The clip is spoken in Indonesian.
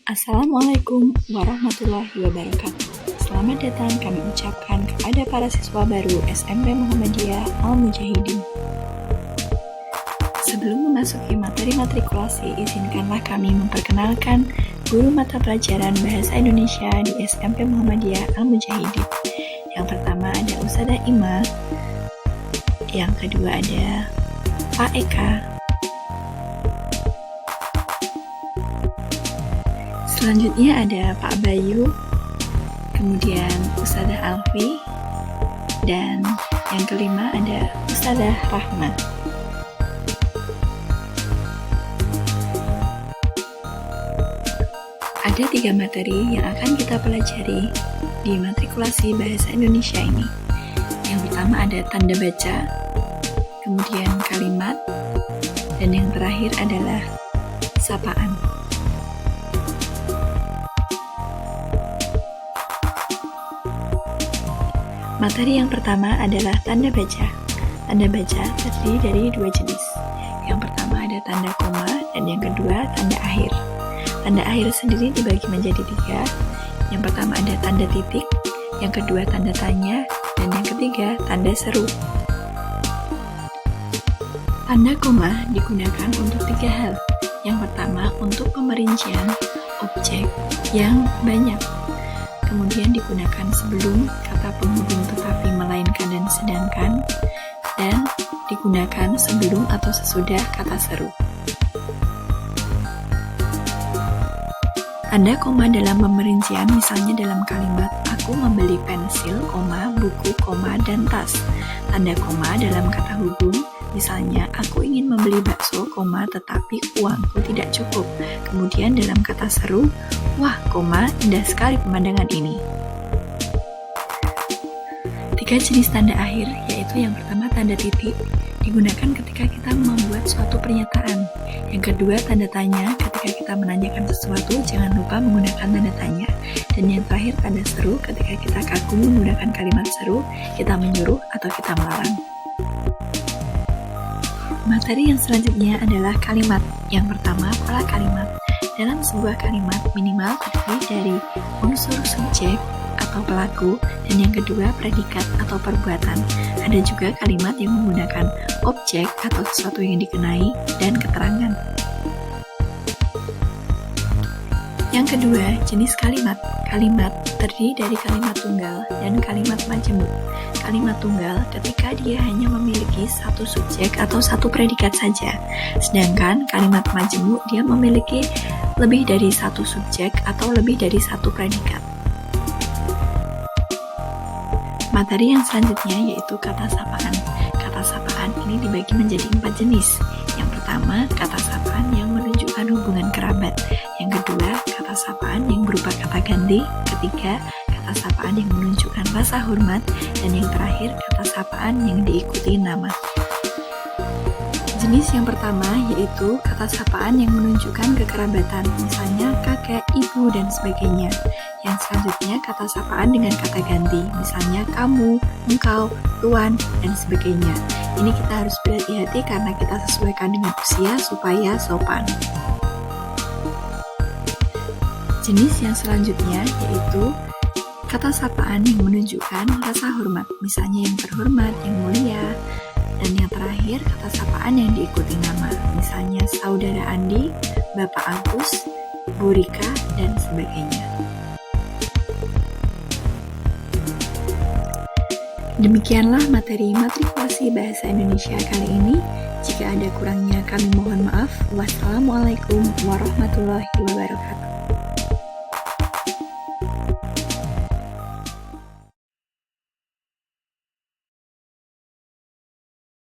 Assalamualaikum warahmatullahi wabarakatuh. Selamat datang kami ucapkan kepada para siswa baru SMP Muhammadiyah Al-Mujahidin. Sebelum memasuki materi matrikulasi, izinkanlah kami memperkenalkan guru mata pelajaran Bahasa Indonesia di SMP Muhammadiyah Al-Mujahidin. Yang pertama ada Ustadzah Ima, yang kedua ada Pak Eka, selanjutnya ada Pak Bayu, kemudian Ustadzah Alfi, dan yang kelima ada Ustadzah Rahma. Ada 3 materi yang akan kita pelajari di matrikulasi Bahasa Indonesia ini. Yang pertama ada tanda baca, kemudian kalimat, dan yang terakhir adalah sapaan. Materi yang pertama adalah tanda baca. Tanda baca terdiri dari 2 jenis. Yang pertama ada tanda koma dan yang kedua tanda akhir. Tanda akhir sendiri dibagi menjadi 3. Yang pertama ada tanda titik, yang kedua tanda tanya, dan yang ketiga tanda seru. Tanda koma digunakan untuk 3 hal. Yang pertama untuk pemerincian objek yang banyak. Kemudian digunakan sebelum kata penghubung tetapi melainkan dan sedangkan, dan digunakan sebelum atau sesudah kata seru. Tanda koma dalam pemerincian misalnya dalam kalimat aku membeli pensil, buku, dan tas. Tanda koma dalam kata hubung misalnya aku ingin membeli bakso, tetapi uangku tidak cukup. Kemudian dalam kata seru, wah, indah sekali pemandangan ini. 3 jenis tanda akhir, yaitu yang pertama tanda titik, digunakan ketika kita membuat suatu pernyataan. Yang kedua tanda tanya, ketika kita menanyakan sesuatu, jangan lupa menggunakan tanda tanya. Dan yang terakhir tanda seru, ketika kita kagum menggunakan kalimat seru, kita menyuruh atau kita melarang. Materi yang selanjutnya adalah kalimat. Yang pertama, pola kalimat. Dalam sebuah kalimat minimal terdiri dari unsur subjek atau pelaku, dan yang kedua predikat atau perbuatan. Ada juga kalimat yang menggunakan objek atau sesuatu yang dikenai dan keterangan. Yang kedua, jenis kalimat. Kalimat terdiri dari kalimat tunggal dan kalimat majemuk. Kalimat tunggal ketika dia hanya memiliki satu subjek atau satu predikat saja. Sedangkan kalimat majemuk dia memiliki lebih dari satu subjek atau lebih dari satu predikat. Materi yang selanjutnya yaitu kata sapaan. Kata sapaan ini dibagi menjadi 4 jenis. Yang pertama, kata sapaan yang menunjukkan hubungan kerabat. Yang kedua, kata sapaan yang berupa kata ganti. Ketiga, kata sapaan yang menunjukkan rasa hormat. Dan yang terakhir, kata sapaan yang diikuti nama. Jenis yang pertama yaitu kata sapaan yang menunjukkan kekerabatan, misalnya kakek, ibu, dan sebagainya. Yang selanjutnya kata sapaan dengan kata ganti, misalnya kamu, engkau, tuan, dan sebagainya. Ini kita harus berhati-hati karena kita sesuaikan dengan usia supaya sopan. Jenis yang selanjutnya yaitu kata sapaan yang menunjukkan rasa hormat, misalnya yang terhormat, yang mulia. Dan yang terakhir, kata sapaan yang diikuti nama, misalnya saudara Andi, Bapak Agus, Bu Rika, dan sebagainya. Demikianlah materi matrikulasi Bahasa Indonesia kali ini. Jika ada kurangnya kami mohon maaf. Wassalamualaikum warahmatullahi wabarakatuh.